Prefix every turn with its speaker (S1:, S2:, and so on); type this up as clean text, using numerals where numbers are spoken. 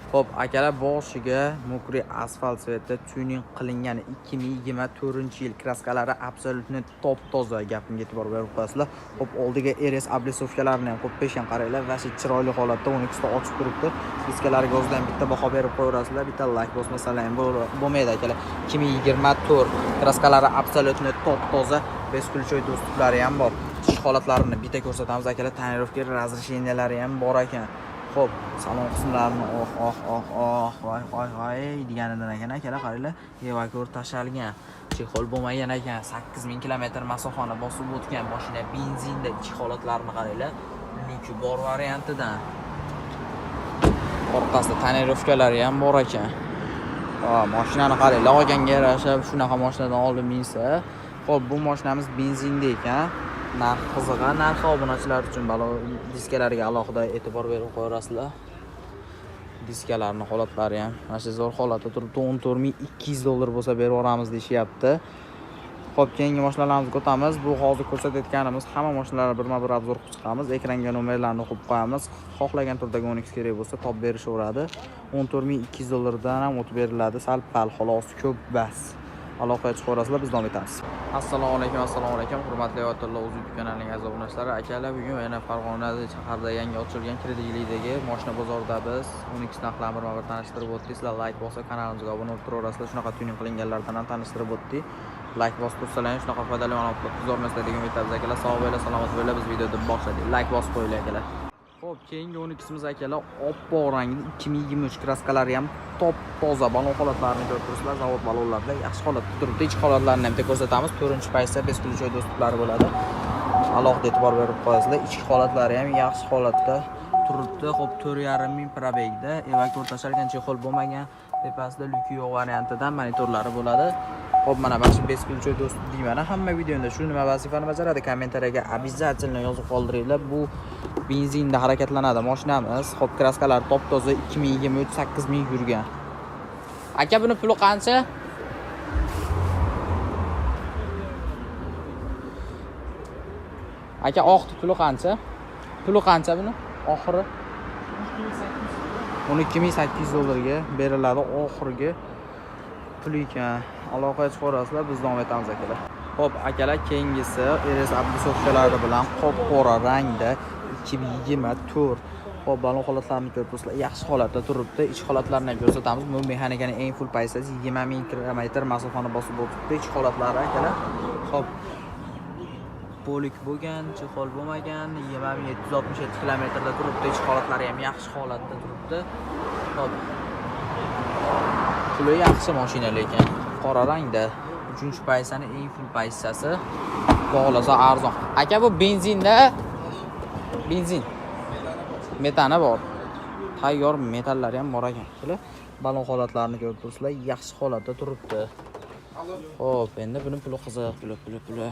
S1: Xo'p, akalar boshiga Mukri asfalt sveti tuning qilingan 2024-yil kraskalari absolutni top toza, gapimga e'tibor berib qo'yasizlar. Xo'p, oldiga RS oblitsovkalarini ham qo'yishgan qaranglar va shu chiroyli holatda 12 ta ochib turibdi. Diskalariga o'zidan bitta baho berib qo'yaverasizlar. Bitta like bosmasalar ham bo'lmaydi akalar. 2024 kraskalari absolutni top toza, beskulchoy do'stlari ham bor. Ish holatlarini bitta ko'rsatamiz akalar. Tonirovka razresheniyalari ham bor ekan. Xo'p, salon qismlarini voy deganidan ekan akalar, qaranglar, evakuar tashalgan. Chexol bo'lmagan ekan, 8000 kilometr masofani bosib o'tgan mashina benzinda ichki holatlarini qaranglar. Lyuki bor variantidan. Orqasida tonirovkalari ham bor ekan. Mashinani qaranglar, olganga yarasha shunaqa mashinadan olib minsa. Xo'p, bu mashinamiz benzinda ekan. Narx qizig'a, narxi obunachilar uchun diskalariga alohida e'tibor berib qo'yasizlar. Diskalarning holatlari ham mana shu zo'r holatda turibdi. 14200 dollar bo'lsa berib yuboramiz deyapti. Xo'p, keyingi mashinalarimizni o'tamiz. Bu hozir ko'rsatayotganimiz hamma mashinalarni birma-bir obzor qilib chiqamiz. Ekranga nomerlarni qo'yib qo'yamiz. Xohlagan turdagi 12 kerak bo'lsa top berishaveradi. 14200 dollardan ham o'tib beriladi. Sal-pal xolos, ko'p bas. Aloqaga chiqaverasizlar, biz davom etamiz. Assalomu alaykum, hurmatli yo'ldoshlar, o'z YouTube kanalining aziz obunachilari. Akalar, bugun yana Farg'ona shaharida yangi ochilgan kreditlikdagi mashina bozorida biz 12 narxlarni birma-bir tanishtirib o'tdik. Sizlar like bosib, kanalimizga obuna bo'lib turaverasizlar. Shunaqa tuning qilinganlardan ham tanishtirib o'tdik. Like bosib tursalar, shunaqa foydali ma'lumotlar tuzormaslar degan umidamiz akalar. Sog' bo'linglar, salomat bo'linglar. Biz videoni boshladik. Like bosib qo'yinglar akalar. Xo'p, keyingi 12simiz akalar oppoq rangli 2023 kraskalari ham top toza balon holatlarini ko'rib turibsizlar. Zavod balonlarida yaxshi holatda turibdi. Ichki holatlarini ham bitta ko'rsatamiz. 4-paysa beskulchoy do'stlari bo'ladi. Alohida e'tibor berib qo'yasizlar. Ichki holatlari ham yaxshi holatda turibdi. Xo'p, 4,5 probegda evakuar tashalgan, chexol bo'lmagan, tepasida lyuki yo'q variantidan monitorlari bo'ladi. Xo'p, mana shu beskulchoy do'st deyman. Hamma videoda shu nima vazifani bajaradi? Kommentariyaga обязательно yozib qoldiringlar. Bu benzinda harakatlanadi mashinamiz. Xo'p, kraskalar top toza, 2023 8000 yurgan. Aka, buni puli qancha? Aka, oqti puli qancha? Puli qancha buni? Oxiri 12800 dollarga beriladi oxirgi pul ekan. Aloqaga chiqaverasizlar, biz davom etamiz akalar. Xo'p, akalar, keyingisi RS oblitsovkalari bilan qop-qora rangda 2024. Xo'p, balon holatlarini ko'rib turibsizlar, yaxshi holatda turibdi. Ichki holatlarini ham ko'rsatamiz. Bu mexanikaning eng full paysasi 20000 kilometr masofani bosib o'tibdi. Ichki holatlari akalar. Xo'p, polik bo'lgan, chexol bo'lmagan, 20767 kilometrda turibdi. Ichki holatlari ham yaxshi holatda turibdi. Xo'p, puli yaxshi mashina lekin qora rangda 3-paysaning eng full paysasi. Bog'lasa arzon. Aka, bu benzinda benzin metani bor. Tayyor metallari ham bor ekan. Balon holatlarini ko'rib turibsizlar, yaxshi holatda turibdi. Xo'p, endi buni puli qiziq, puli.